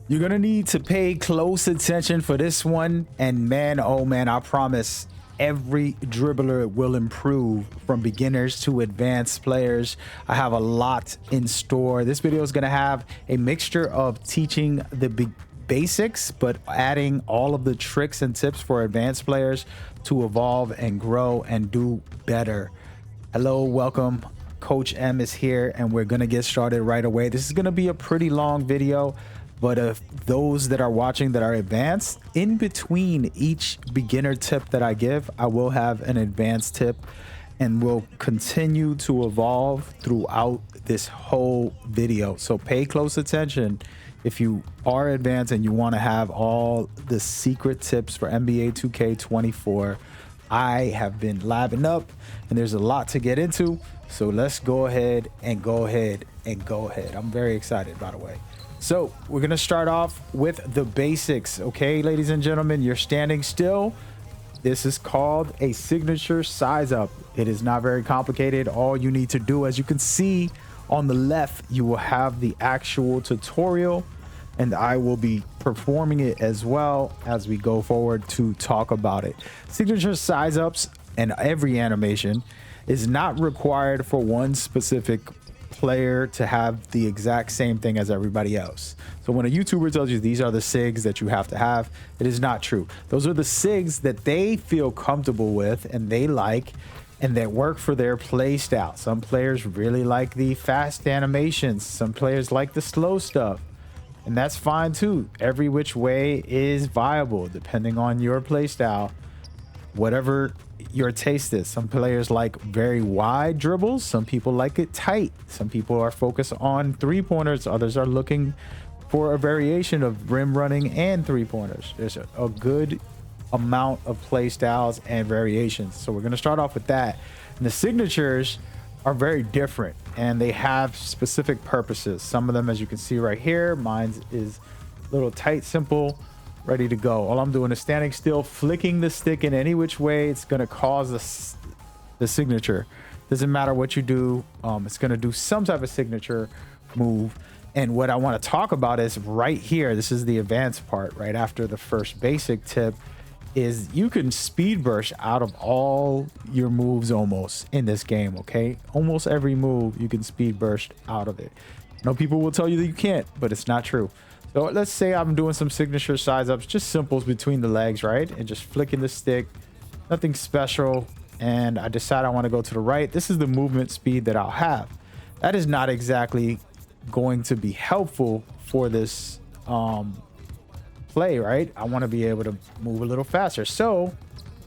You're gonna need to pay close attention for this one, and man, oh man, I promise every dribbler will improve from beginners to advanced players. I have a lot in store. This video is gonna have a mixture of teaching the basics, but adding all of the tricks and tips for advanced players to evolve and grow and do better. Hello, welcome. Coach M is here, and we're gonna get started right away. This is gonna be a pretty long video, but if those that are watching that are advanced, in between each beginner tip that I give, I will have an advanced tip, and will continue to evolve throughout this whole video. So pay close attention if you are advanced and you want to have all the secret tips for NBA 2K24. I have been labbing up, and there's a lot to get into. So let's go ahead. I'm very excited, by the way. So we're going to start off with the basics. Okay, ladies and gentlemen, you're standing still. This is called a signature size up. It is not very complicated. All you need to do, as you can see on the left, you will have the actual tutorial, and I will be performing it as well as we go forward to talk about it. Signature size ups and every animation is not required for one specific player to have the exact same thing as everybody else. So when a YouTuber tells you these are the SIGs that you have to have, it is not true. Those are the SIGs that they feel comfortable with and they like, and that work for their play style. Some players really like the fast animations. Some players like the slow stuff, and that's fine too. Every which way is viable depending on your play style, whatever your taste is. Some players like very wide dribbles. Some people like it tight. Some people are focused on three-pointers. Others are looking for a variation of rim running and three-pointers. There's a good amount of play styles and variations. So we're going to start off with that. And the signatures are very different, and they have specific purposes. Some of them, as you can see right here, mine is a little tight, simple, ready to go. All I'm doing is standing still, flicking the stick in any which way. It's going to cause the signature. Doesn't matter what you do. It's going to do some type of signature move. And what I want to talk about is right here. This is the advanced part right after the first basic tip. Is you can speed burst out of all your moves almost in this game. Okay, almost every move you can speed burst out of it. No, people will tell you that you can't, but it's not true. So let's say I'm doing some signature size ups, just simples between the legs, right? And just flicking the stick, nothing special. And I decide I want to go to the right. This is the movement speed that I'll have. That is not exactly going to be helpful for this play, right? I want to be able to move a little faster. So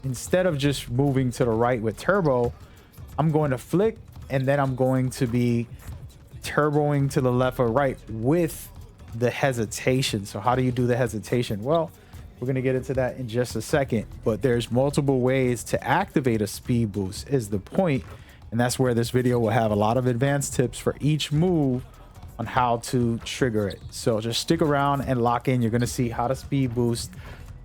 instead of just moving to the right with turbo, I'm going to flick, and then I'm going to be turboing to the left or right with the hesitation. So how do you do the hesitation? Well, we're going to get into that in just a second, but there's multiple ways to activate a speed boost is the point. And that's where this video will have a lot of advanced tips for each move on how to trigger it. So just stick around and lock in. You're going to see how to speed boost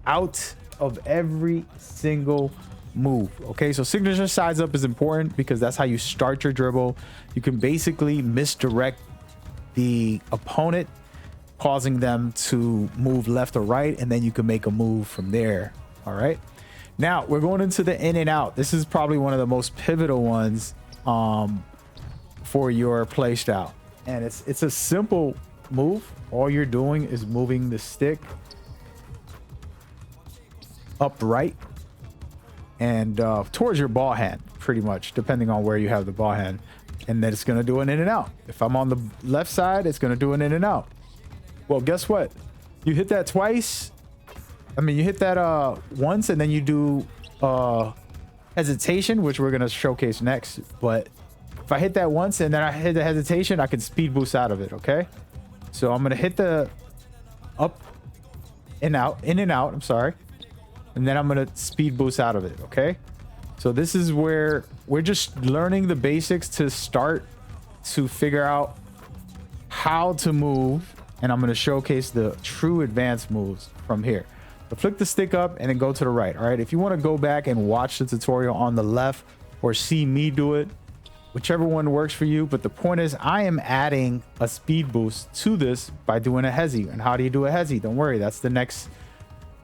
out of every single move. Okay, so signature size up is important because that's how you start your dribble. You can basically misdirect the opponent, causing them to move left or right, and then you can make a move from there. All right, now we're going into the in and out. This is probably one of the most pivotal ones for your play style, and it's a simple move. All you're doing is moving the stick upright and towards your ball hand, pretty much, depending on where you have the ball hand, and then it's going to do an in and out. If I'm on the left side, it's going to do an in and out. Well, guess what? You hit that twice. I mean, you hit that once, and then you do hesitation, which we're going to showcase next. But if I hit that once and then I hit the hesitation, I can speed boost out of it. Okay, so I'm going to hit the up and out, in and out, I'm sorry, and then I'm going to speed boost out of it. Okay, so this is where we're just learning the basics to start to figure out how to move, and I'm going to showcase the true advanced moves from here. So flick the stick up and then go to the right. All right, if you want to go back and watch the tutorial on the left or see me do it, whichever one works for you. But the point is, I am adding a speed boost to this by doing a hezi. And how do you do a hezi? Don't worry, that's the next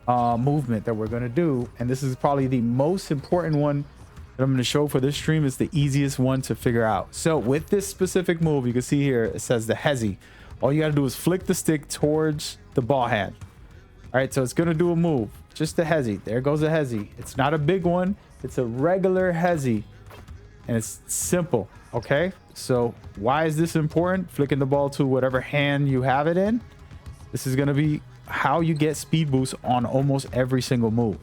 movement that we're going to do. And this is probably the most important one that I'm going to show for this stream. It's the easiest one to figure out. So with this specific move, you can see here, it says the hezi. All you got to do is flick the stick towards the ball hand. All right, so it's going to do a move, just a hezi. There goes a hezi. It's not a big one. It's a regular hezi, and it's simple. Okay, so why is this important? Flicking the ball to whatever hand you have it in. This is going to be how you get speed boost on almost every single move.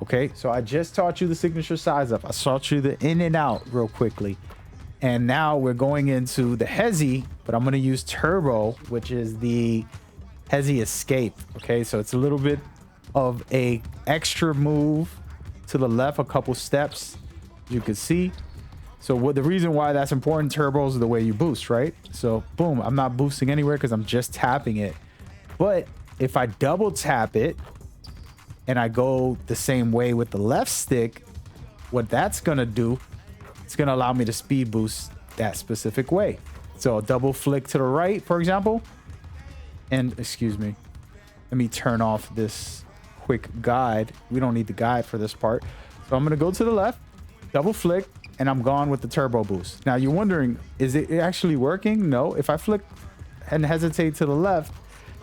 Okay, so I just taught you the signature size up. I taught you the in and out real quickly. And now we're going into the hezi, but I'm going to use turbo, which is the hezi escape. Okay, so it's a little bit of a extra move to the left, a couple steps, you can see. So what the reason why that's important, turbos are the way you boost, right? So boom, I'm not boosting anywhere because I'm just tapping it. But if I double tap it and I go the same way with the left stick, what that's gonna do, it's gonna allow me to speed boost that specific way. So a double flick to the right, for example, and excuse me, let me turn off this quick guide. We don't need the guide for this part. So I'm gonna go to the left, double flick, and I'm gone with the turbo boost. Now you're wondering, is it actually working? No, if I flick and hesitate to the left,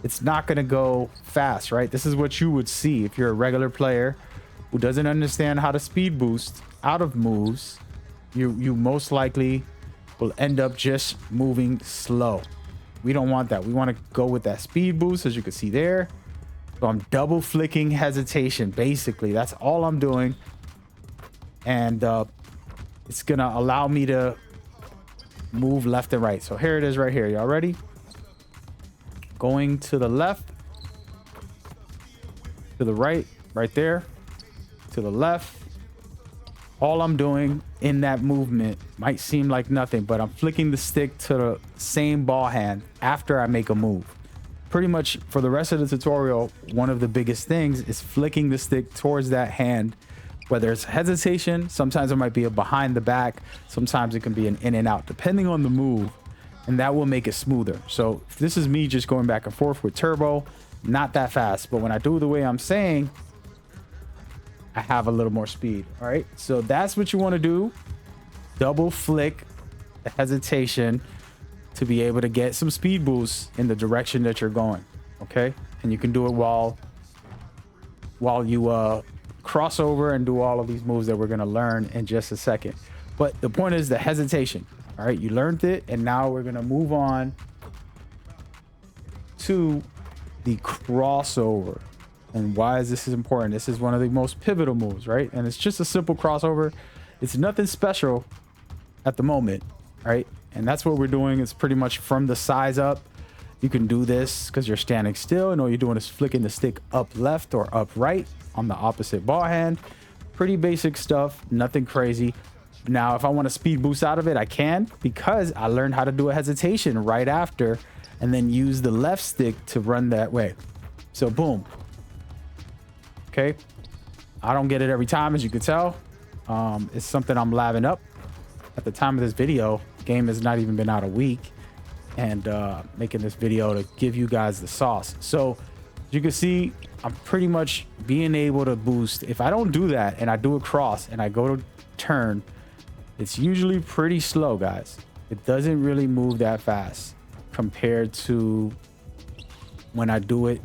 it's not going to go fast, right? This is what you would see if you're a regular player who doesn't understand how to speed boost out of moves. You most likely will end up just moving slow. We don't want that. We want to go with that speed boost, as you can see there. So I'm double flicking hesitation. Basically, that's all I'm doing. And it's going to allow me to move left and right. So here it is right here. Y'all ready? Going to the left, to the right, right there, to the left. All I'm doing in that movement might seem like nothing, but I'm flicking the stick to the same ball hand after I make a move. Pretty much for the rest of the tutorial, one of the biggest things is flicking the stick towards that hand, whether it's hesitation, sometimes it might be a behind the back, sometimes it can be an in and out, depending on the move. And that will make it smoother. So this is me just going back and forth with turbo, not that fast, but when I do it the way I'm saying, I have a little more speed. All right, so that's what you want to do. Double flick the hesitation to be able to get some speed boosts in the direction that you're going. Okay, and you can do it while you cross over and do all of these moves that we're going to learn in just a second. But the point is the hesitation. All right, you learned it, and now we're gonna move on to the crossover. And why is this important? This is one of the most pivotal moves, right? And it's just a simple crossover. It's nothing special at the moment, right? And that's what we're doing. It's pretty much from the size up. You can do this because you're standing still, and all you're doing is flicking the stick up left or up right on the opposite ball hand. Pretty basic stuff, nothing crazy. Now, if I want to speed boost out of it, I can, because I learned how to do a hesitation right after and then use the left stick to run that way. So boom. Okay. I don't get it every time, as you can tell. It's something I'm labbing up. At the time of this video, game has not even been out a week, and making this video to give you guys the sauce. So you can see I'm pretty much being able to boost. If I don't do that and I do a cross and I go to turn, it's usually pretty slow, guys. It doesn't really move that fast compared to when I do it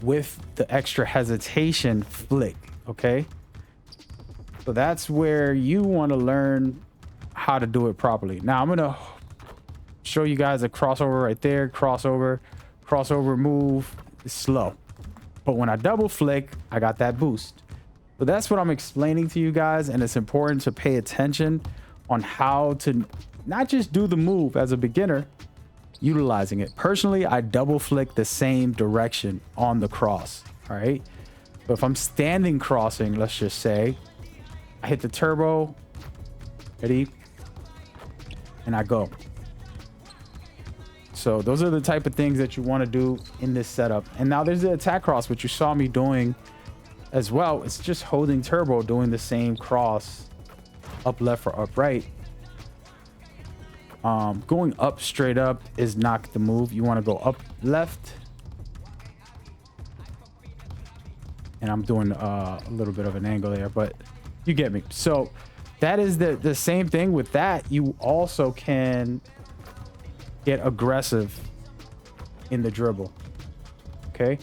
with the extra hesitation flick. Okay, so that's where you want to learn how to do it properly. Now I'm gonna show you guys a crossover right there. Crossover move is slow, but when I double flick, I got that boost. But that's what I'm explaining to you guys, and it's important to pay attention on how to not just do the move as a beginner, utilizing it. Personally, I double flick the same direction on the cross. All right, but if I'm standing crossing, let's just say I hit the turbo, ready, and I go. So those are the type of things that you want to do in this setup. And now there's the attack cross, which you saw me doing as well. It's just holding turbo, doing the same cross, up left or up right. Going up straight up is not the move. You want to go up left. And I'm doing a little bit of an angle there, but you get me. So that is the same thing with that. You also can get aggressive in the dribble. Okay.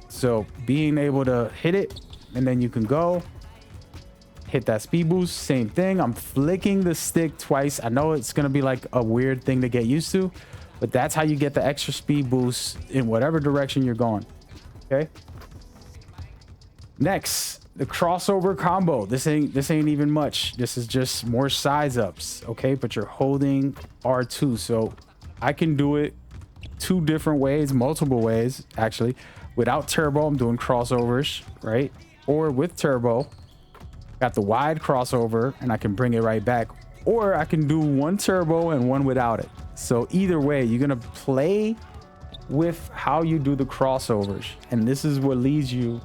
So being able to hit it, and then you can go hit that speed boost. Same thing. I'm flicking the stick twice. I know it's going to be like a weird thing to get used to, but that's how you get the extra speed boost in whatever direction you're going. Okay. Next, the crossover combo. This ain't even much. This is just more size ups. Okay. But you're holding R2. So I can do it two different ways, multiple ways, actually. Without turbo, I'm doing crossovers, right? Or with turbo, got the wide crossover and I can bring it right back. Or I can do one turbo and one without it. So either way, you're going to play with how you do the crossovers. And this is what leads you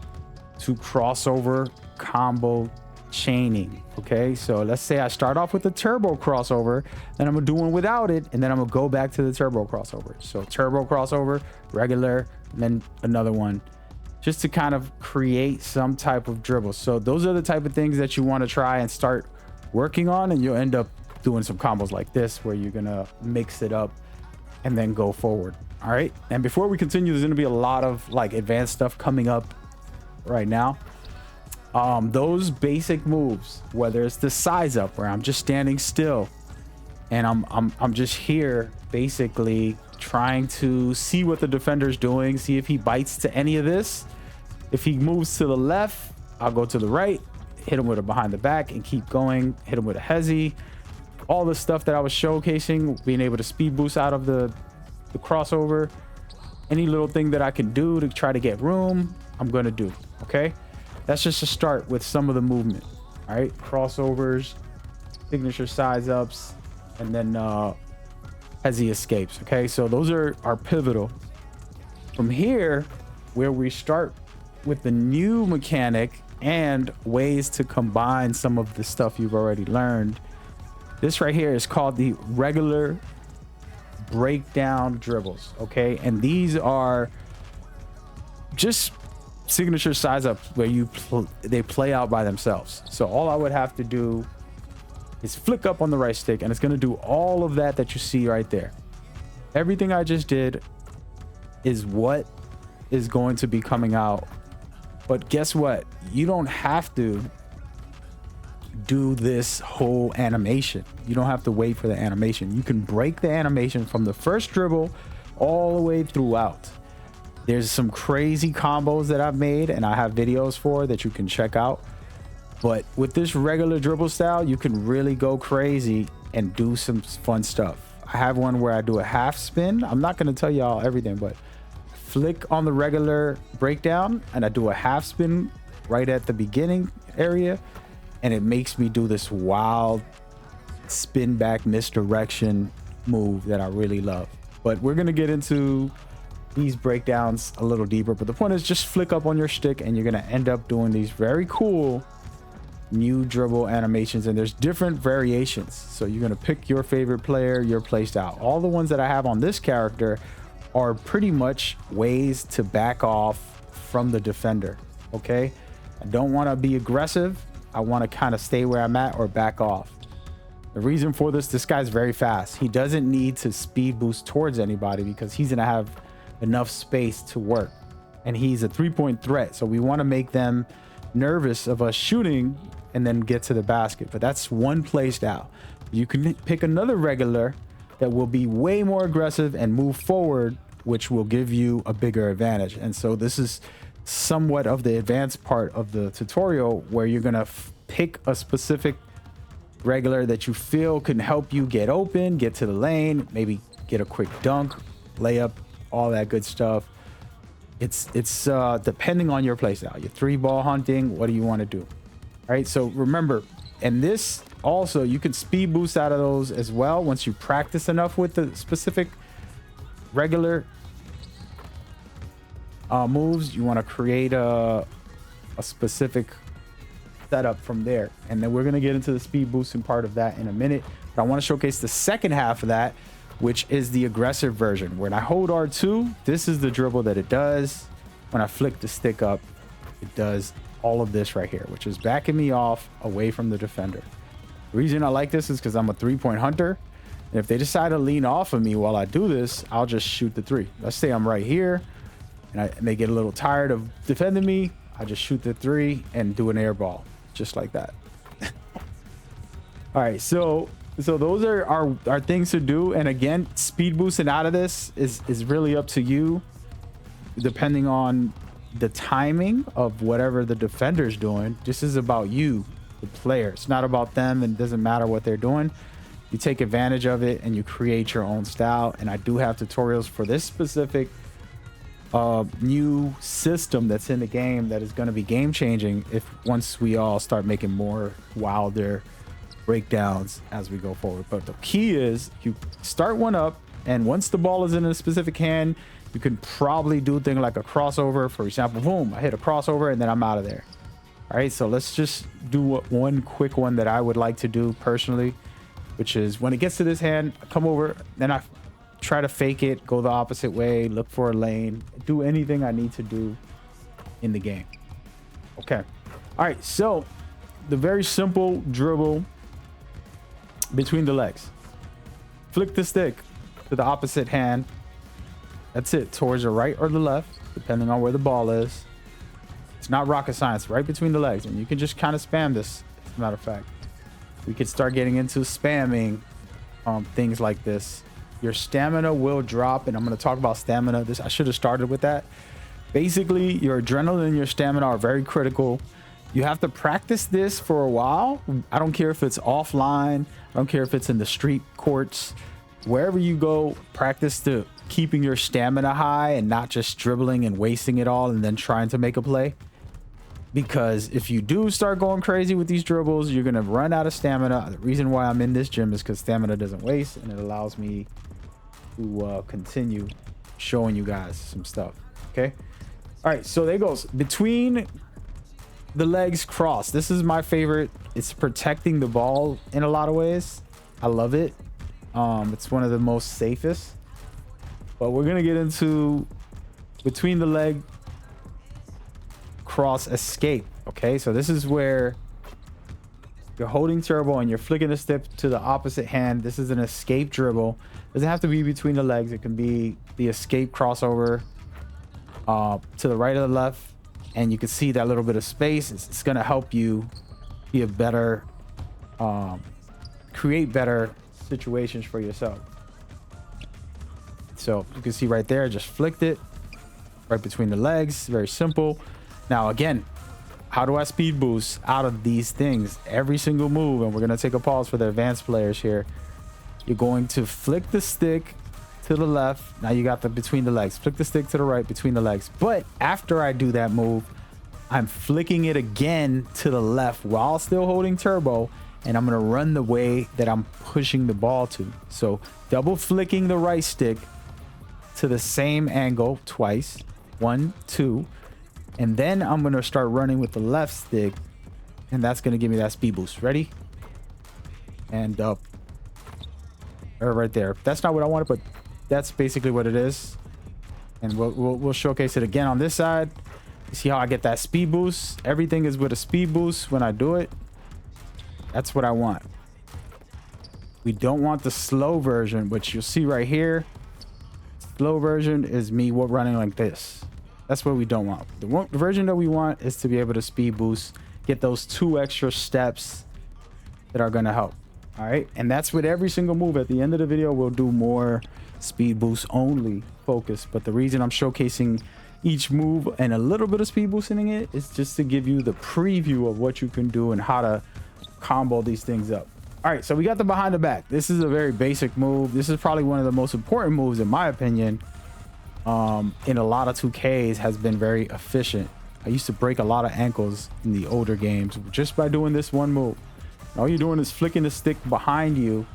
to crossover combo chaining. Okay, so let's say I start off with the turbo crossover, then I'm gonna do one without it, and then I'm gonna go back to the turbo crossover. So turbo crossover, regular, and then another one, just to kind of create some type of dribble. So those are the type of things that you want to try and start working on, and you'll end up doing some combos like this where you're gonna mix it up and then go forward. All right, and before we continue, there's gonna be a lot of like advanced stuff coming up right now. Those basic moves, whether it's the size up where I'm just standing still and I'm just here basically trying to see what the defender's doing, see if he bites to any of this. If he moves to the left, I'll go to the right, hit him with a behind the back and keep going, hit him with a hezzy. All the stuff that I was showcasing, being able to speed boost out of the crossover, any little thing that I can do to try to get room, I'm gonna do. Okay, that's just a start with some of the movement. All right, crossovers, signature size ups, and then hezzy escapes. Okay, so those are pivotal. From here, where we start with the new mechanic and ways to combine some of the stuff you've already learned. This right here is called the regular breakdown dribbles. Okay, and these are just signature size ups where they play out by themselves. So all I would have to do is flick up on the right stick and it's going to do all of that you see right there. Everything I just did is what is going to be coming out. But guess what? You don't have to do this whole animation. You don't have to wait for the animation. You can break the animation from the first dribble all the way throughout. There's some crazy combos that I've made and I have videos for that you can check out. But with this regular dribble style, you can really go crazy and do some fun stuff. I have one where I do a half spin. I'm not going to tell y'all everything, but flick on the regular breakdown and I do a half spin right at the beginning area. And it makes me do this wild spin back misdirection move that I really love. But we're going to get into these breakdowns a little deeper, but the point is just flick up on your stick and you're going to end up doing these very cool new dribble animations, and there's different variations. So you're going to pick your favorite player, your play style. All the ones that I have on this character are pretty much ways to back off from the defender. Okay, I don't want to be aggressive. I want to kind of stay where I'm at or back off. The reason for this guy's very fast. He doesn't need to speed boost towards anybody because he's going to have enough space to work, and he's a 3-point threat, so we want to make them nervous of us shooting and then get to the basket. But that's one play style. You can pick another regular that will be way more aggressive and move forward, which will give you a bigger advantage. And so this is somewhat of the advanced part of the tutorial where you're gonna pick a specific regular that you feel can help you get open, get to the lane, maybe get a quick dunk, layup, all that good stuff. It's depending on your playstyle. Your 3-ball hunting, what do you want to do? All right, so remember, and this also, you can speed boost out of those as well once you practice enough with the specific regular moves. You want to create a specific setup from there. And then we're going to get into the speed boosting part of that in a minute. But I want to showcase the second half of that, which is the aggressive version. When I hold R2, this is the dribble that it does. When I flick the stick up, it does all of this right here, which is backing me off away from the defender. The reason I like this is because I'm a three-point hunter. And if they decide to lean off of me while I do this, I'll just shoot the three. Let's say I'm right here and they get a little tired of defending me. I just shoot the three and do an air ball just like that. All right, so those are our things to do. And again, speed boosting out of this is really up to you, depending on the timing of whatever the defender's doing. This is about you, the player. It's not about them, and it doesn't matter what they're doing. You take advantage of it and you create your own style. And I do have tutorials for this specific new system that's in the game that is going to be game changing if once we all start making more wilder breakdowns as we go forward. But the key is you start one up, and once the ball is in a specific hand, you can probably do a thing like a crossover. For example, boom, I hit a crossover and then I'm out of there. All right, so let's just do one quick one that I would like to do personally, which is when it gets to this hand, I come over, then I try to fake it, go the opposite way, look for a lane, do anything I need to do in the game. Okay. All right, so the very simple dribble between the legs. Flick the stick to the opposite hand. That's it, towards the right or the left, depending on where the ball is. It's not rocket science, right between the legs. And you can just kind of spam this, as a matter of fact. We could start getting into spamming things like this. Your stamina will drop, and I'm going to talk about stamina. I should have started with that. Basically, your adrenaline and your stamina are very critical. You have to practice this for a while. I don't care if it's offline. I don't care if it's in the street courts. Wherever you go, practice to keeping your stamina high and not just dribbling and wasting it all and then trying to make a play. Because if you do start going crazy with these dribbles, you're going to run out of stamina. The reason why I'm in this gym is because stamina doesn't waste, and it allows me to continue showing you guys some stuff. Okay. All right. So there goes. Between the legs cross. This is my favorite. It's protecting the ball in a lot of ways. I love it. It's one of the most safest. But we're going to get into between the leg cross escape. Okay, so this is where you're holding turbo and you're flicking the stick to the opposite hand. This is an escape dribble. Doesn't have to be between the legs. It can be the escape crossover to the right or the left, and you can see that little bit of space. It's going to help you be a better create better situations for yourself. So you can see right there, just flicked it right between the legs. Very simple. Now again, how do I speed boost out of these things? Every single move, and we're going to take a pause for the advanced players here. You're going to flick the stick to the left. Now you got the between the legs. Flick the stick to the right between the legs. But after I do that move, I'm flicking it again to the left while still holding turbo, and I'm going to run the way that I'm pushing the ball to. So double flicking the right stick to the same angle twice. 1, 2. And then I'm going to start running with the left stick, and that's going to give me that speed boost. Ready? And up. Right there. That's not what I wanted, but that's basically what it is. And we'll showcase it again on this side. You see how I get that speed boost? Everything is with a speed boost when I do it. That's what I want. We don't want the slow version, which you'll see right here. Slow version is me running like this. That's what we don't want. The version that we want is to be able to speed boost, get those 2 extra steps that are going to help. All right. And that's with every single move. At the end of the video, we'll do more speed boost only focus. But the reason I'm showcasing each move and a little bit of speed boosting it is just to give you the preview of what you can do and how to combo these things up. All right. So we got the behind the back. This is a very basic move. This is probably one of the most important moves, in my opinion. In a lot of 2Ks has been very efficient. I used to break a lot of ankles in the older games just by doing this one move. All you're doing is flicking the stick behind you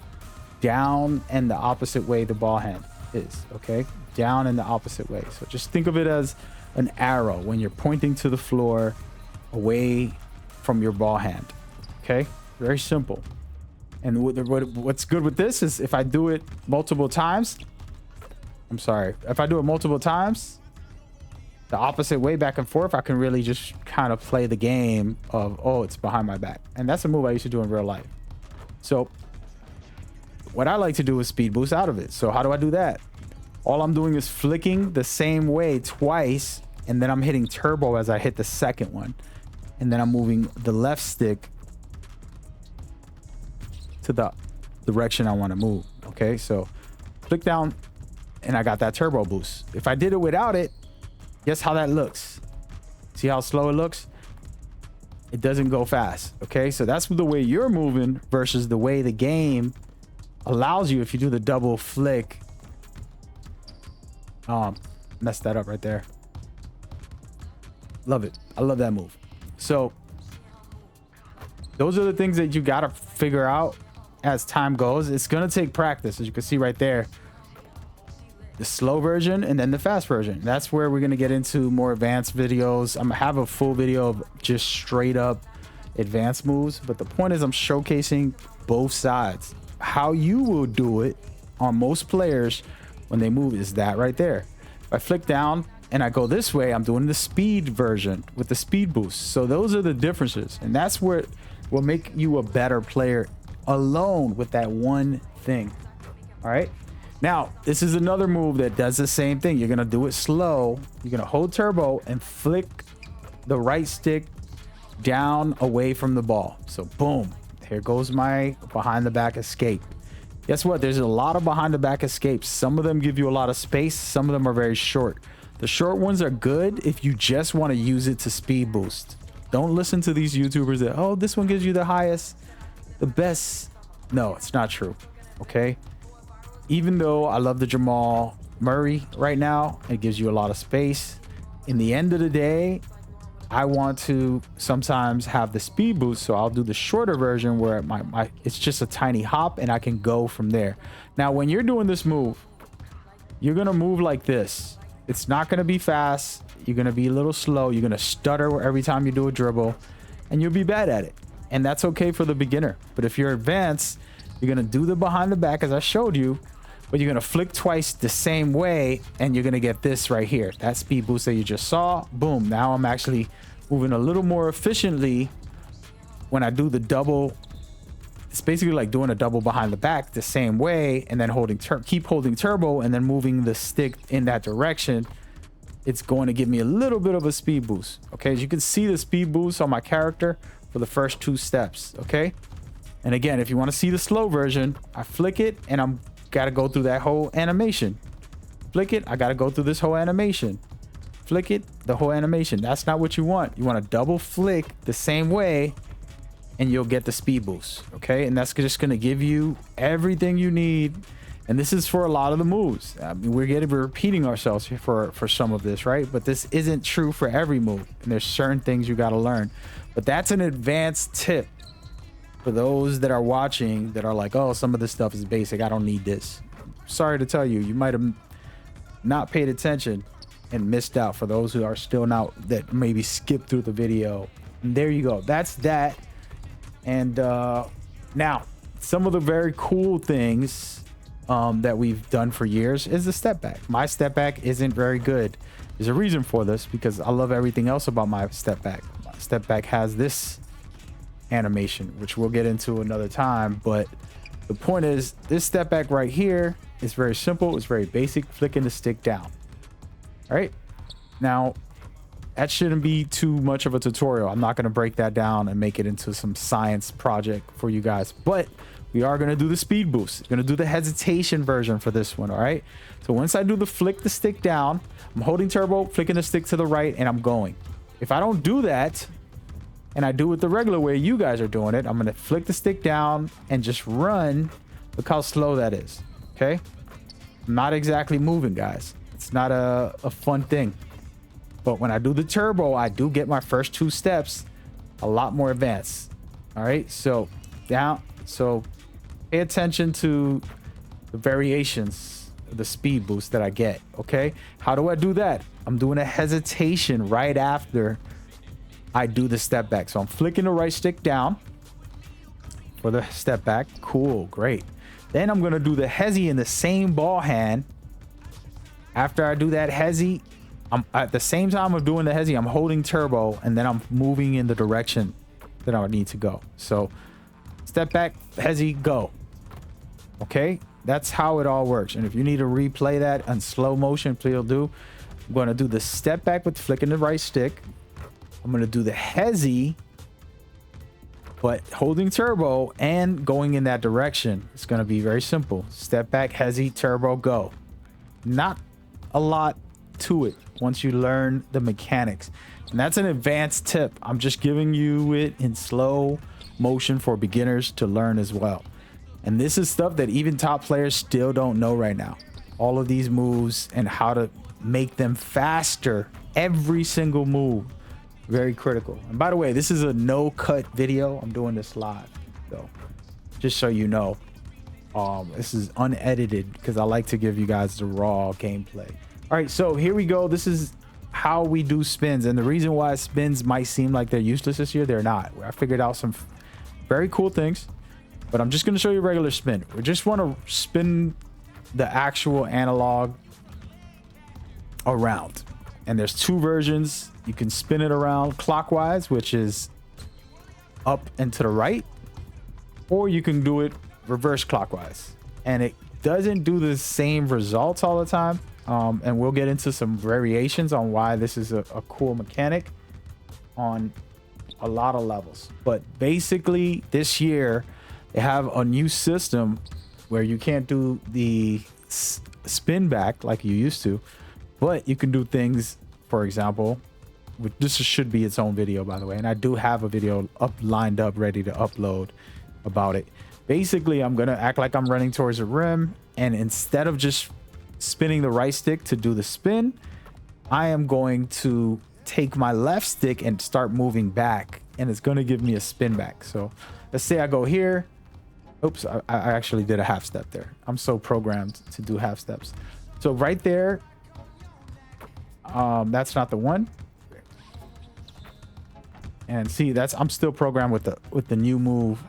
down and the opposite way the ball hand is. Okay, down and the opposite way. So just think of it as an arrow when you're pointing to the floor away from your ball hand. Okay, very simple. And what's good with this is if I do it multiple times, if I do it multiple times, the opposite way, back and forth, I can really just kind of play the game of, oh, it's behind my back. And that's a move I used to do in real life. So what I like to do is speed boost out of it. So how do I do that? All I'm doing is flicking the same way twice, and then I'm hitting turbo as I hit the second one. And then I'm moving the left stick to the direction I want to move. Okay, so flick down and I got that turbo boost. If I did it without it, guess how that looks? See how slow it looks? It doesn't go fast. Okay, so that's the way you're moving versus the way the game allows you. If you do the double flick, messed that up right there. Love it. I love that move. So those are the things that you got to figure out as time goes. It's going to take practice, as you can see right there. The slow version and then the fast version. That's where we're going to get into more advanced videos. I'm going to have a full video of just straight up advanced moves. But the point is I'm showcasing both sides. How you will do it on most players when they move is that right there. If I flick down and I go this way, I'm doing the speed version with the speed boost. So those are the differences. And that's where will make you a better player alone with that one thing. All right. Now, this is another move that does the same thing. You're going to do it slow. You're going to hold turbo and flick the right stick down away from the ball. So boom, here goes my behind the back escape. Guess what? There's a lot of behind the back escapes. Some of them give you a lot of space. Some of them are very short. The short ones are good if you just want to use it to speed boost. Don't listen to these YouTubers that, oh, this one gives you the highest, the best. No, it's not true. Okay. Even though I love the Jamal Murray right now, it gives you a lot of space. In the end of the day, I want to sometimes have the speed boost. So I'll do the shorter version where it's just a tiny hop and I can go from there. Now, when you're doing this move, you're going to move like this. It's not going to be fast. You're going to be a little slow. You're going to stutter every time you do a dribble and you'll be bad at it. And that's okay for the beginner. But if you're advanced, you're going to do the behind the back as I showed you, but you're going to flick twice the same way and you're going to get this right here. That speed boost that you just saw. Boom. Now I'm actually moving a little more efficiently when I do the double. It's basically like doing a double behind the back the same way and then keep holding turbo and then moving the stick in that direction. It's going to give me a little bit of a speed boost. Okay, as you can see the speed boost on my character for the first 2 steps. Okay, and again, if you want to see the slow version, I flick it and I'm got to go through that whole animation. Flick it, I got to go through this whole animation. Flick it, the whole animation. That's not what you want. You want to double flick the same way and you'll get the speed boost. Okay, and that's just going to give you everything you need. And this is for a lot of the moves. I mean, we're repeating ourselves for some of this, right? But this isn't true for every move. And there's certain things you got to learn. But that's an advanced tip for those that are watching that are like, oh, some of this stuff is basic. I don't need this. Sorry to tell you, you might have not paid attention and missed out. For those who are still now that maybe skipped through the video. And there you go. That's that. And now some of the very cool things that we've done for years is the step back. My step back isn't very good. There's a reason for this because I love everything else about my step back. My step back has this animation, which we'll get into another time. But the point is, this step back right here is very simple. It's very basic, flicking the stick down. All right, now that shouldn't be too much of a tutorial. I'm not going to break that down and make it into some science project for you guys, but we are going to do the speed boost. Going to do the hesitation version for this one. All right, so once I do the flick the stick down, I'm holding turbo, flicking the stick to the right, and I'm going. If I don't do that and I do it the regular way you guys are doing it, I'm going to flick the stick down and just run. Look how slow that is. Okay, I'm not exactly moving, guys. It's not a fun thing. But when I do the turbo, I do get my first 2 steps a lot more advanced. All right, so down. So pay attention to the variations of the speed boost that I get. Okay, how do I do that? I'm doing a hesitation right after I do the step back. So I'm flicking the right stick down for the step back. Cool, great. Then I'm gonna do the hezzy in the same ball hand. After I do that hezzy, I'm at the same time of doing the hezzy, I'm holding turbo, and then I'm moving in the direction that I need to go. So step back, hezzy, go. Okay, that's how it all works. And if you need to replay that in slow motion, please do. I'm going to do the step back with flicking the right stick. I'm going to do the hezzy, but holding turbo and going in that direction. It's going to be very simple. Step back, hezzy, turbo, go. Not a lot to it once you learn the mechanics. And that's an advanced tip. I'm just giving you it in slow motion for beginners to learn as well. And this is stuff that even top players still don't know right now. All of these moves and how to make them faster. Every single move. Very critical. And by the way, this is a no-cut video. I'm doing this live. So just so you know, this is unedited because I like to give you guys the raw gameplay. All right, so here we go. This is how we do spins. And the reason why spins might seem like they're useless this year, they're not. I figured out some very cool things. But I'm just going to show you a regular spin. We just want to spin the actual analog around. And there's two versions. You can spin it around clockwise, which is up and to the right. Or you can do it reverse clockwise. And it doesn't do the same results all the time. And we'll get into some variations on why this is a cool mechanic on a lot of levels. But basically, this year, they have a new system where you can't do the spin back like you used to, but you can do things, for example, this should be its own video, by the way. And I do have a video lined up, ready to upload about it. Basically, I'm going to act like I'm running towards the rim. And instead of just spinning the right stick to do the spin, I am going to take my left stick and start moving back. And it's going to give me a spin back. So let's say I go here. Oops, I actually did a half step there. I'm so programmed to do half steps. So right there, that's not the one. And see, I'm still programmed with the new move.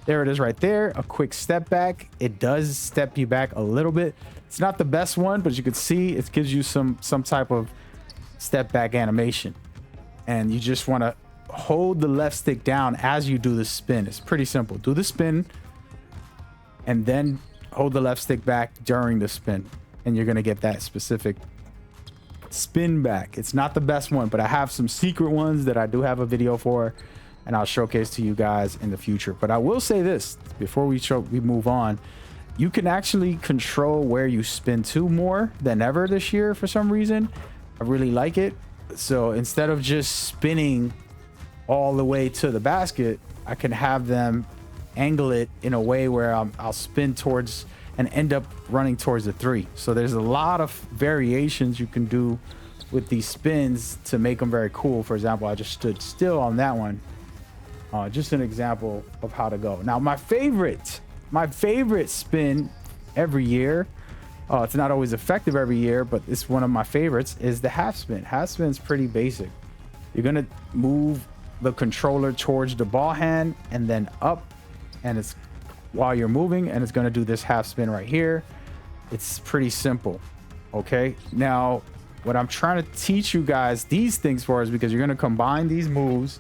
There it is right there. A quick step back. It does step you back a little bit. It's not the best one, but you can see it gives you some type of step back animation. And you just want to hold the left stick down as you do the spin. It's pretty simple. Do the spin and then hold the left stick back during the spin, and you're going to get that specific spin back. It's not the best one, but I have some secret ones that I do have a video for, and I'll showcase to you guys in the future. But I will say this before we move on. You can actually control where you spin to more than ever this year for some reason. I really like it. So instead of just spinning all the way to the basket, I can have them angle it in a way where I'll spin towards and end up running towards the three. So there's a lot of variations you can do with these spins to make them very cool. For example, I just stood still on that one. Just an example of how to go. Now, my favorite spin every year, it's not always effective every year, but it's one of my favorites, is the half spin. Half spin's pretty basic. You're gonna move the controller towards the ball hand and then up, and it's while you're moving, and it's going to do this half spin right here. It's pretty simple. Okay, now what I'm trying to teach you guys these things for is because you're going to combine these moves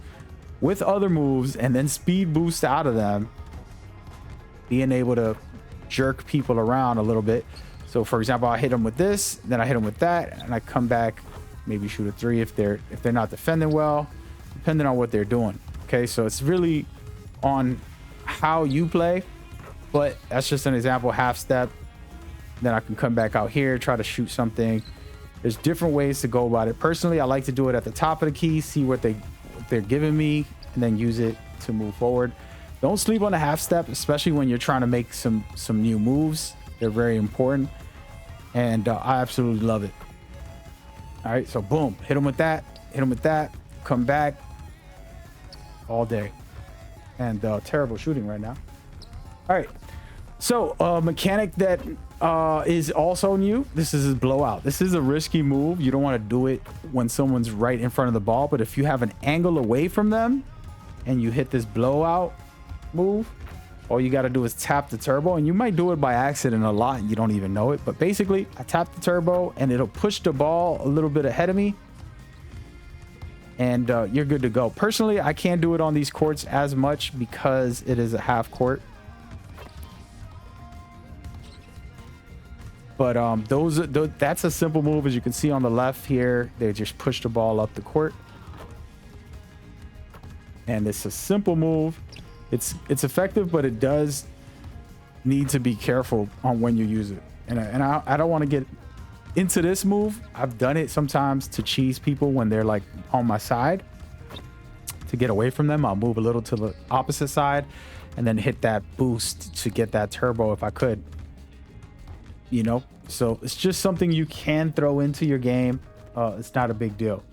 with other moves and then speed boost out of them, being able to jerk people around a little bit. So for example, I hit them with this, then I hit them with that, and I come back, maybe shoot a three if they're not defending well, depending on what they're doing. Okay, so it's really on how you play, but that's just an example. Half step, then I can come back out here, try to shoot something. There's different ways to go about it. Personally, I like to do it at the top of the key, see what they're giving me, and then use it to move forward. Don't sleep on the half step, especially when you're trying to make some new moves. They're very important, and I absolutely love it. All right, so boom, hit them with that, come back all day. And terrible shooting right now. All right, so mechanic that is also new. This is a blowout. This is a risky move. You don't want to do it when someone's right in front of the ball, but if you have an angle away from them and you hit this blowout move, all you got to do is tap the turbo, and you might do it by accident a lot and you don't even know it. But basically, I tap the turbo and it'll push the ball a little bit ahead of me, and you're good to go. Personally, I can't do it on these courts as much because it is a half court. But that's a simple move. As you can see on the left here, they just push the ball up the court, and it's a simple move. It's effective, but it does need to be careful on when you use it. And I don't want to get into this move. I've done it sometimes to cheese people when they're like on my side. To get away from them, I'll move a little to the opposite side and then hit that boost to get that turbo if I could. You know, so it's just something you can throw into your game. It's not a big deal.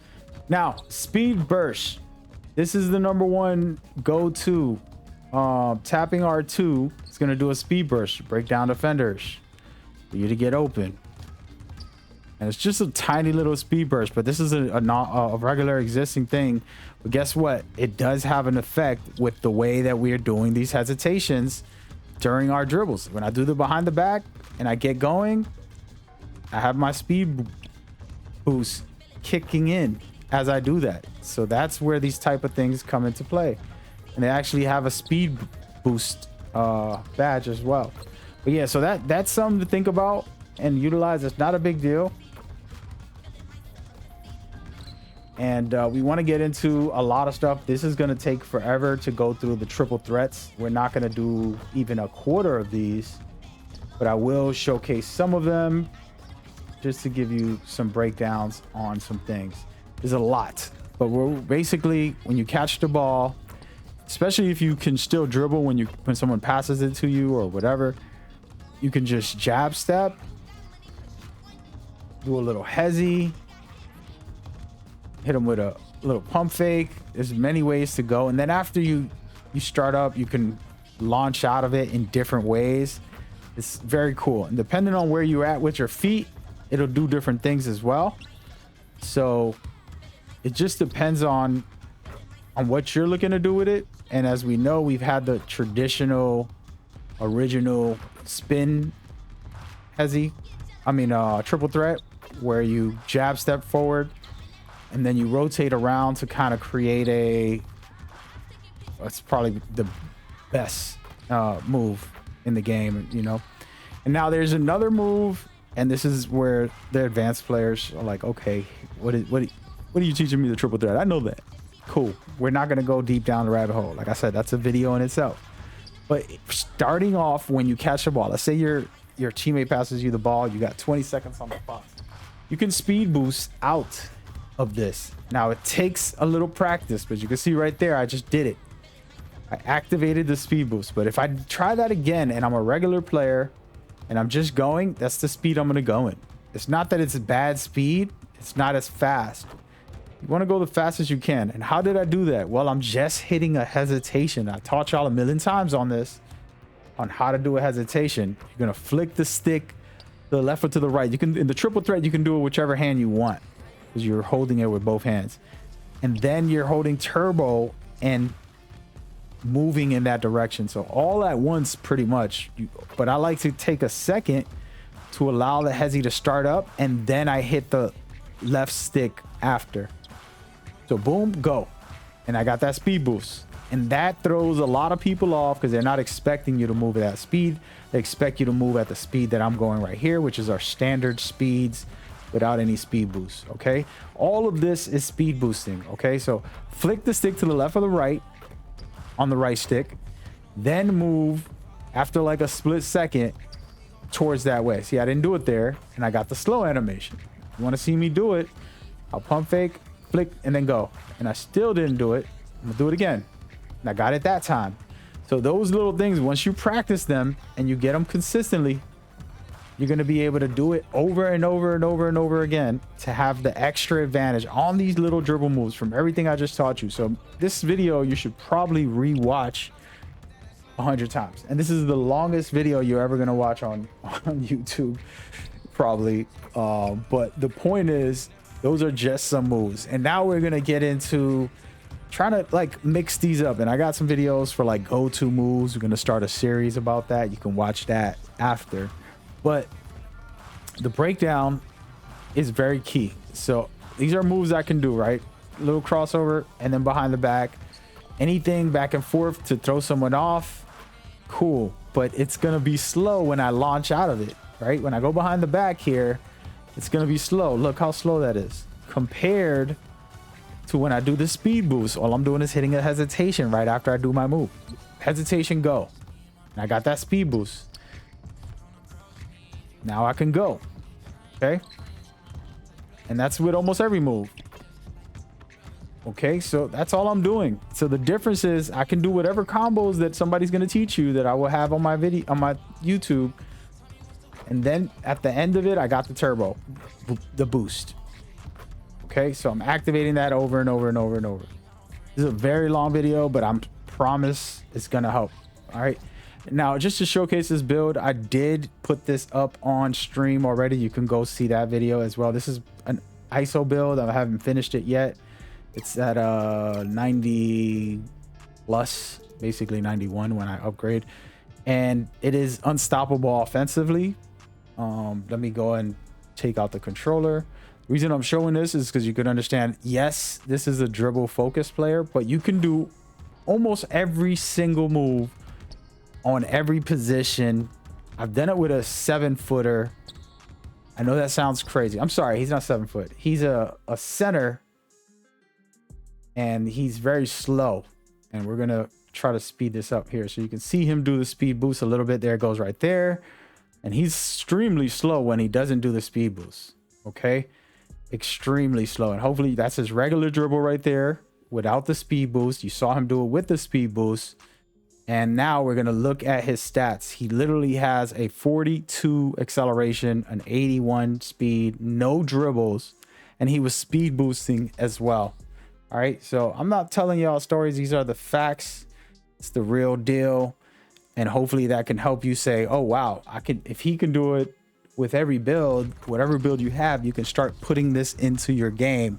Now, speed burst. This is the number one go-to. Tapping R2 is going to do a speed burst, break down defenders for you to get open. And it's just a tiny little speed burst, but this is a regular existing thing. But guess what? It does have an effect with the way that we are doing these hesitations during our dribbles. When I do the behind the back and I get going, I have my speed boost kicking in as I do that. So that's where these type of things come into play. And they actually have a speed boost badge as well. But yeah, so that's something to think about and utilize. It's not a big deal. And we want to get into a lot of stuff. This is going to take forever to go through the triple threats. We're not going to do even a quarter of these, but I will showcase some of them just to give you some breakdowns on some things. There's a lot, but we're basically, when you catch the ball, especially if you can still dribble when someone passes it to you or whatever, you can just jab step, do a little hezzy, hit them with a little pump fake. There's many ways to go. And then after you start up, you can launch out of it in different ways. It's very cool. And depending on where you're at with your feet, it'll do different things as well. So it just depends on what you're looking to do with it. And as we know, we've had the traditional original spin hezzy, triple threat, where you jab step forward and then you rotate around to kind of create it's probably the best move in the game, you know. And now there's another move, and this is where the advanced players are like, okay, what are you teaching me the triple threat? I know that. Cool. We're not going to go deep down the rabbit hole. Like I said, that's a video in itself. But starting off, when you catch the ball, let's say your teammate passes you the ball, you got 20 seconds on the clock. You can speed boost out of this. Now it takes a little practice, but you can see right there, I just did it. I activated the speed boost. But if I try that again and I'm a regular player and I'm just going, that's the speed I'm going to go in. It's not that it's a bad speed. It's not as fast. You want to go the fastest you can. And how did I do that? Well, I'm just hitting a hesitation. I taught y'all a million times on this, on how to do a hesitation. You're going to flick the stick to the left or to the right. You can, in the triple threat, you can do it whichever hand you want because you're holding it with both hands. And then you're holding turbo and moving in that direction. So all at once, pretty much. But I like to take a second to allow the hezzy to start up, and then I hit the left stick after. So boom, go. And I got that speed boost. And that throws a lot of people off because they're not expecting you to move at that speed. They expect you to move at the speed that I'm going right here, which is our standard speeds without any speed boost. Okay. All of this is speed boosting. Okay. So flick the stick to the left or the right on the right stick, then move after like a split second towards that way. See, I didn't do it there, and I got the slow animation. You want to see me do it? I'll pump fake, flick, and then go. And I still didn't do it. I'm gonna do it again. And I got it that time. So those little things, once you practice them and you get them consistently, you're gonna be able to do it over and over and over and over again to have the extra advantage on these little dribble moves from everything I just taught you. So this video, you should probably rewatch 100 times. And this is the longest video you're ever gonna watch on YouTube, probably. But the point is, those are just some moves. And now we're gonna get into trying to like mix these up. And I got some videos for like go-to moves. We're gonna start a series about that. You can watch that after. But the breakdown is very key. So these are moves I can do, right? Little crossover and then behind the back. Anything back and forth to throw someone off, cool. But it's gonna be slow when I launch out of it, right? When I go behind the back here, it's gonna be slow. Look how slow that is compared to when I do the speed boost. All I'm doing is hitting a hesitation right after I do my move. Hesitation, go. And I got that speed boost. Now I can go. Okay. And that's with almost every move. Okay, so that's all I'm doing. So the difference is I can do whatever combos that somebody's going to teach you that I will have on my video, on my YouTube. And then at the end of it, I got the turbo, the boost. Okay, so I'm activating that over and over and over and over. This is a very long video, but I promise it's going to help. All right. Now, just to showcase this build, I did put this up on stream already. You can go see that video as well. This is an ISO build. I haven't finished it yet. It's at 90 plus, basically 91 when I upgrade. And it is unstoppable offensively. Let me go and take out the controller. The reason I'm showing this is because you can understand, yes, this is a dribble focus player, but you can do almost every single move on every position. I've done it with a 7-footer. I know that sounds crazy. I'm sorry, he's not 7 foot. He's a center, and he's very slow. And we're gonna try to speed this up here so you can see him do the speed boost a little bit. There it goes right there. And he's extremely slow when he doesn't do the speed boost. Okay, extremely slow. And hopefully that's his regular dribble right there without the speed boost. You saw him do it with the speed boost. And now we're going to look at his stats. He literally has a 42 acceleration, an 81 speed, no dribbles, and he was speed boosting as well. All right, so I'm not telling y'all stories. These are the facts. It's the real deal. And hopefully that can help you say, oh, wow, I can, if he can do it with every build, whatever build you have, you can start putting this into your game.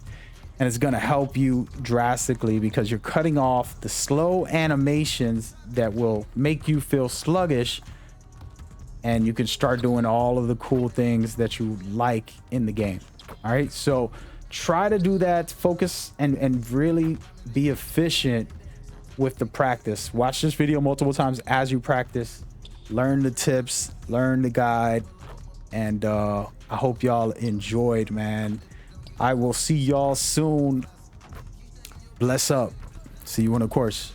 And it's going to help you drastically because you're cutting off the slow animations that will make you feel sluggish. And you can start doing all of the cool things that you like in the game. All right. So try to do that. Focus and really be efficient with the practice. Watch this video multiple times as you practice. Learn the tips, learn the guide. And I hope y'all enjoyed, man. I will see y'all soon. Bless up. See you on the course.